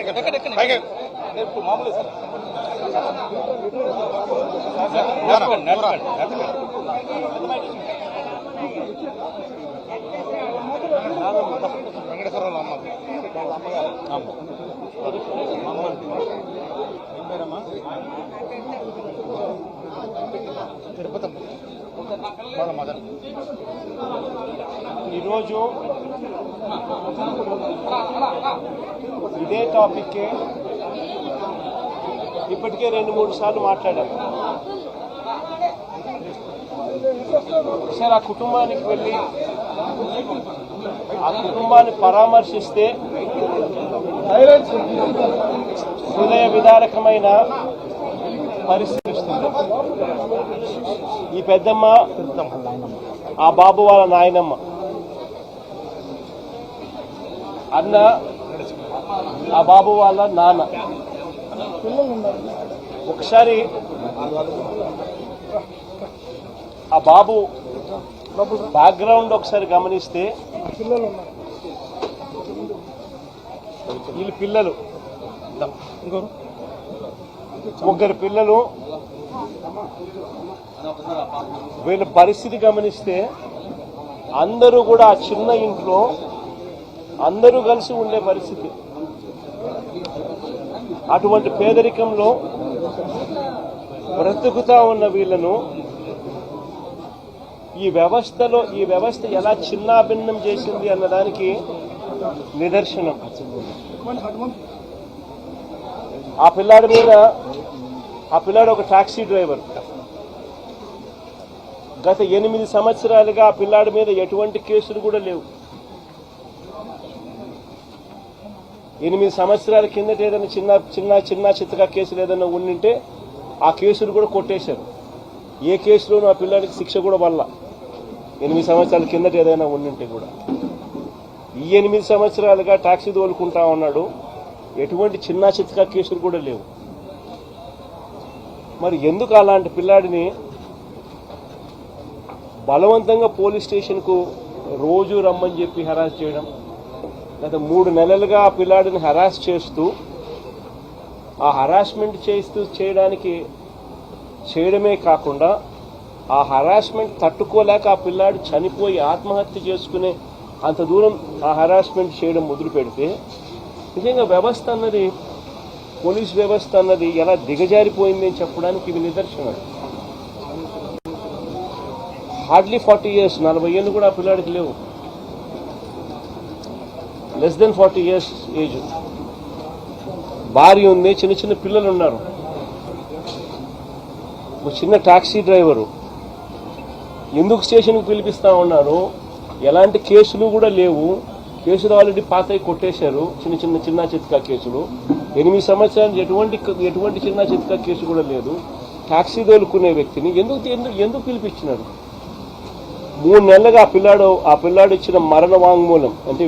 వెంకటేశ్వరరావు అమ్మ తిరుపతి వాళ్ళ మదర్. ఈరోజు ఇదే టాపిక్ ఇప్పటికే 2-3 సార్లు మాట్లాడాను. సార్ ఆ కుటుంబానికి వెళ్ళి ఆ కుటుంబాన్ని పరామర్శిస్తే హృదయ విదారకమైన పరిస్థితి వస్తుంది. ఈ పెద్దమ్మ ఆ బాబు వాళ్ళ నాయనమ్మ, అన్న ఆ బాబు వాళ్ళ నాన్న. ఒకసారి ఆ బాబు బ్యాక్గ్రౌండ్ ఒకసారి గమనిస్తే వీళ్ళు పిల్లలు, ముగ్గురు పిల్లలు. వీళ్ళ పరిస్థితి గమనిస్తే అందరూ కూడా ఆ చిన్న ఇంట్లో అందరూ కలిసి ఉండే పరిస్థితి. అటువంటి పేదరికంలో బ్రతుకుతా ఉన్న వీళ్ళను ఈ వ్యవస్థ ఎలా చిన్నాభిన్నం చేసింది అన్నదానికి నిదర్శనం. ఆ పిల్లాడు ఒక టాక్సీ డ్రైవర్. గత 8 సంవత్సరాలుగా ఆ పిల్లాడి మీద ఎటువంటి కేసులు కూడా లేవు. 8 సంవత్సరాల కిందట ఏదైనా చిన్న చిత్తగా కేసులు ఏదైనా ఉండింటే ఆ కేసులు కూడా కొట్టేశారు. ఏ కేసులోనూ ఆ పిల్లాడికి శిక్ష కూడా వల్ల 8 సంవత్సరాల కిందట ఏదైనా ఉండింటే కూడా. ఈ 8 సంవత్సరాలుగా టాక్సీ తోలుకుంటా ఉన్నాడు. ఎటువంటి చిన్న చిత్తగా కేసులు కూడా లేవు. మరి ఎందుకు అలాంటి పిల్లాడిని బలవంతంగా పోలీస్ స్టేషన్కు రోజు రమ్మని చెప్పి హెరాస్ చేయడం? గత 3 నెలలుగా ఆ పిల్లాడిని హెరాస్ చేస్తూ ఆ హెరాస్మెంట్ చేయడమే కాకుండా ఆ హెరాస్మెంట్ తట్టుకోలేక ఆ పిల్లాడు చనిపోయి ఆత్మహత్య చేసుకునే అంత దూరం ఆ హెరాస్మెంట్ చేయడం మొదలు పెడితే నిజంగా పోలీస్ వ్యవస్థ అన్నది ఎలా దిగజారిపోయింది అని చెప్పడానికి ఇవి నిదర్శనాలు. హార్డ్లీ 40 years, 40 ఏళ్ళు కూడా ఆ పిల్లాడికి లేవు. Less than 40 years age. భార్య ఉంది, చిన్న పిల్లలు ఉన్నారు. ఒక చిన్న టాక్సీ డ్రైవరు. ఎందుకు స్టేషన్కి పిలిపిస్తా ఉన్నారు? ఎలాంటి కేసులు కూడా లేవు. కేసులు ఆల్రెడీ పాతయి కొట్టేశారు. చిన్న చిత్కా కేసులు. 8 సంవత్సరాలు ఎటువంటి చిన్న చిత్కా కేసు కూడా లేదు. టాక్సీ తోలుకునే వ్యక్తిని ఎందుకు పిలిపించినారు? 3 నెలలుగా ఆ పిల్లాడు ఇచ్చిన మరణ వాంగ్మూలం అంటే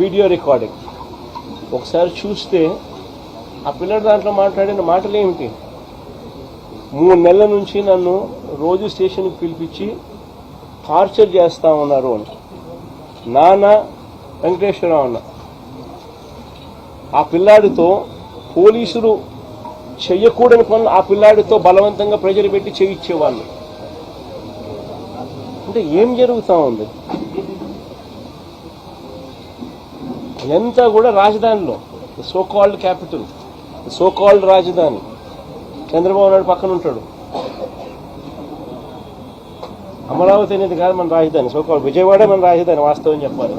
వీడియో రికార్డింగ్ ఒకసారి చూస్తే ఆ పిల్లాడు దాంట్లో మాట్లాడిన మాటలు ఏమిటి? 3 నెలల నుంచి నన్ను రోజు స్టేషన్కి పిలిపించి టార్చర్ చేస్తా ఉన్నారు అని. నాన్న వెంకటేశ్వరరావు అన్న ఆ పిల్లాడితో పోలీసులు చెయ్యకూడని పనులు ఆ పిల్లాడితో బలవంతంగా ప్రెజర్ పెట్టి చేయించేవాళ్ళు. అంటే ఏం జరుగుతూ ఉంది? ఇదంతా కూడా రాజధానిలో సోకాల్డ్ క్యాపిటల్, సోకాల్డ్ రాజధాని. చంద్రబాబు నాయుడు పక్కన ఉంటాడు. అమరావతి అనేది కాదు మన రాజధాని. సోకాల్డ్ విజయవాడ మన రాజధాని వాస్తవం చెప్పాలి.